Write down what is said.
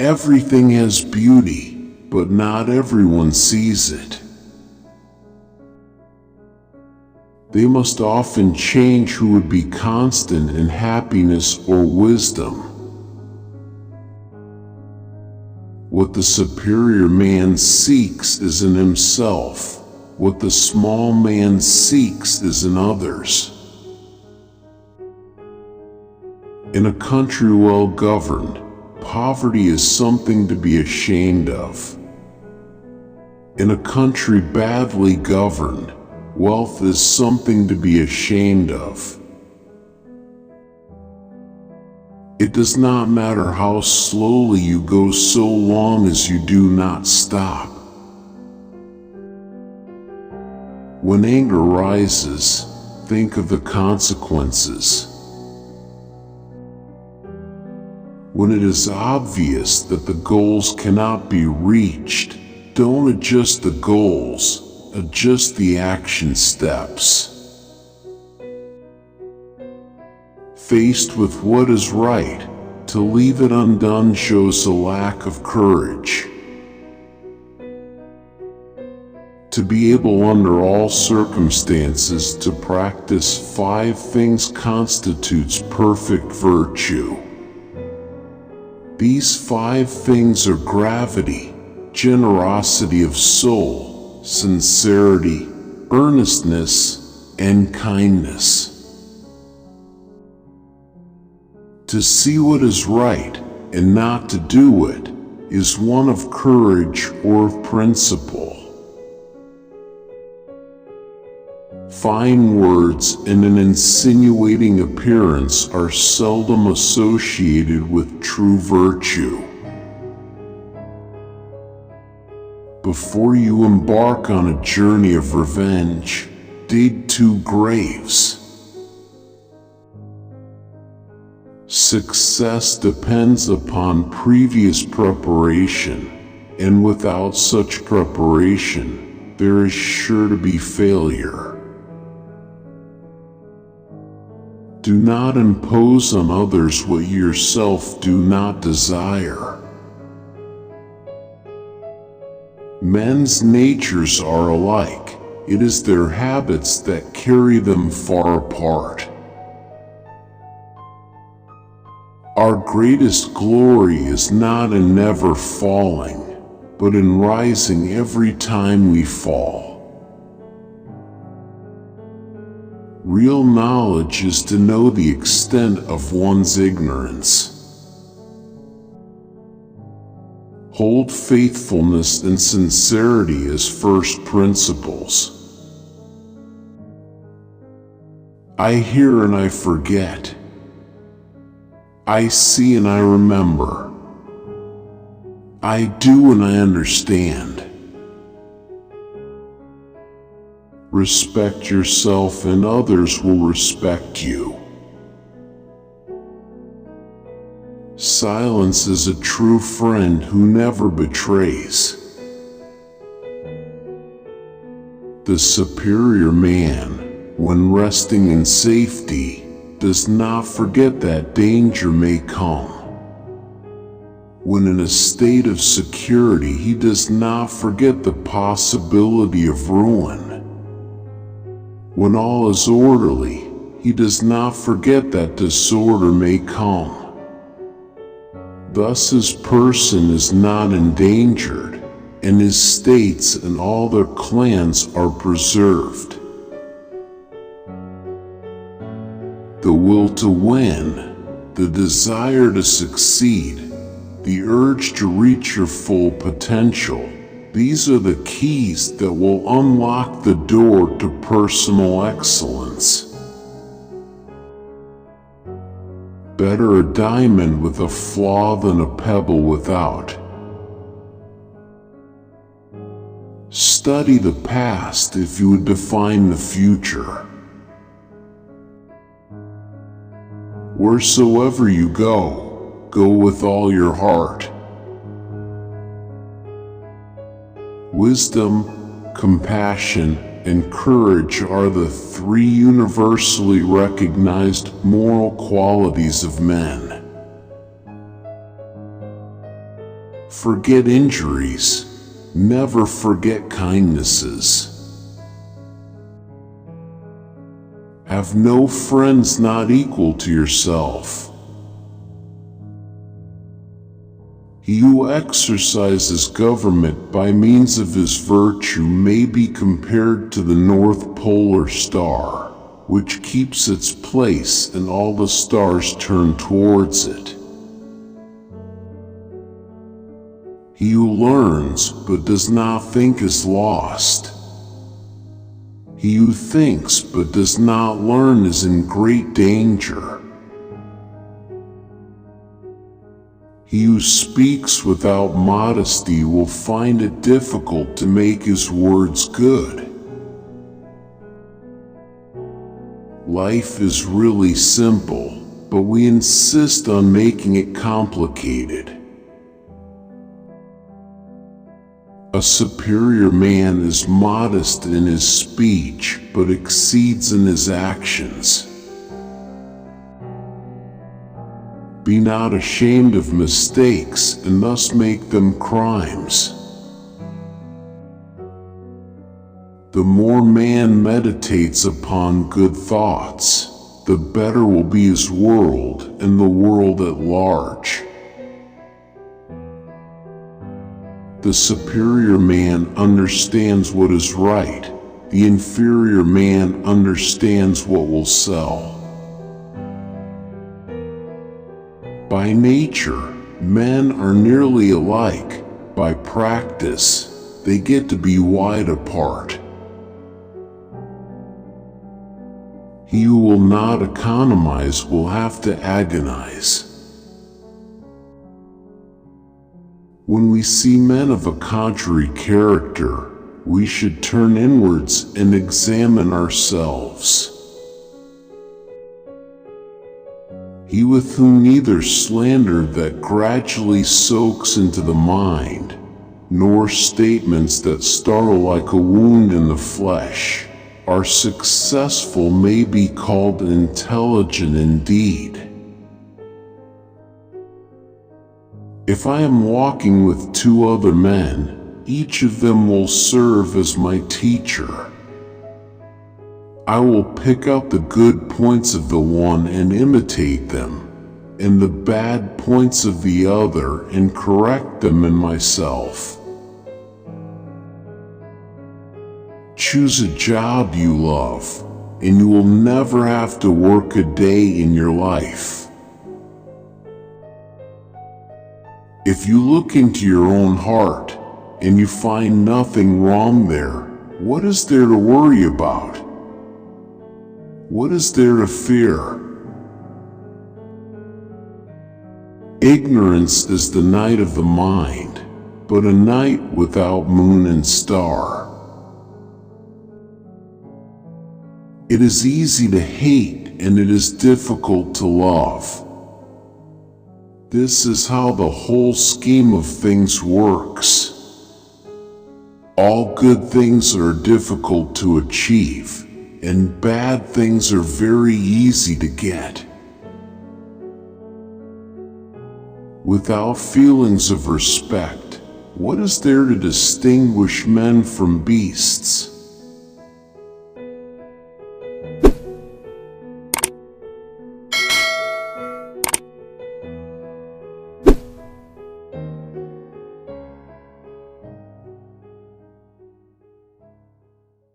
Everything has beauty, but not everyone sees it. They must often change who would be constant in happiness or wisdom. What the superior man seeks is in himself. What the small man seeks is in others. In a country well governed, poverty is something to be ashamed of. In a country badly governed, wealth is something to be ashamed of. It does not matter how slowly you go so long as you do not stop. When anger rises, think of the consequences. When it is obvious that the goals cannot be reached, don't adjust the goals, adjust the action steps. Faced with what is right, to leave it undone shows a lack of courage. To be able under all circumstances to practice 5 things constitutes perfect virtue. These 5 things are gravity, generosity of soul, sincerity, earnestness, and kindness. To see what is right and not to do it is one of courage or of principle. Fine words and an insinuating appearance are seldom associated with true virtue. Before you embark on a journey of revenge, dig 2 graves. Success depends upon previous preparation, and without such preparation, there is sure to be failure. Do not impose on others what you yourself do not desire. Men's natures are alike. It is their habits that carry them far apart. Our greatest glory is not in never falling, but in rising every time we fall. Real knowledge is to know the extent of one's ignorance. Hold faithfulness and sincerity as first principles. I hear and I forget. I see and I remember. I do and I understand. Respect yourself and others will respect you. Silence is a true friend who never betrays. The superior man, when resting in safety, does not forget that danger may come. When in a state of security, he does not forget the possibility of ruin. When all is orderly, he does not forget that disorder may come. Thus his person is not endangered, and his states and all their clans are preserved. The will to win, the desire to succeed, the urge to reach your full potential, these are the keys that will unlock the door to personal excellence. Better a diamond with a flaw than a pebble without. Study the past if you would define the future. Wheresoever you go, go with all your heart. Wisdom, compassion, and courage are the 3 universally recognized moral qualities of men. forget injuries. Never forget kindnesses. Have no friends not equal to yourself. He who exercises government by means of his virtue may be compared to the North Polar Star, which keeps its place and all the stars turn towards it. He who learns but does not think is lost. He who thinks but does not learn is in great danger. He who speaks without modesty will find it difficult to make his words good. Life is really simple, but we insist on making it complicated. A superior man is modest in his speech, but exceeds in his actions. Be not ashamed of mistakes, and thus make them crimes. The more man meditates upon good thoughts, the better will be his world and the world at large. The superior man understands what is right. The inferior man understands what will sell. By nature, men are nearly alike. By practice, they get to be wide apart. He who will not economize will have to agonize. When we see men of a contrary character, we should turn inwards and examine ourselves. He with whom neither slander that gradually soaks into the mind, nor statements that startle like a wound in the flesh, are successful may be called intelligent indeed. If I am walking with two other men, each of them will serve as my teacher. I will pick out the good points of the one and imitate them, and the bad points of the other and correct them in myself. Choose a job you love, and you will never have to work a day in your life. If you look into your own heart, and you find nothing wrong there, what is there to worry about? What is there to fear? Ignorance is the night of the mind, but a night without moon and star. It is easy to hate, and it is difficult to love. This is how the whole scheme of things works. All good things are difficult to achieve, and bad things are very easy to get. Without feelings of respect, what is there to distinguish men from beasts?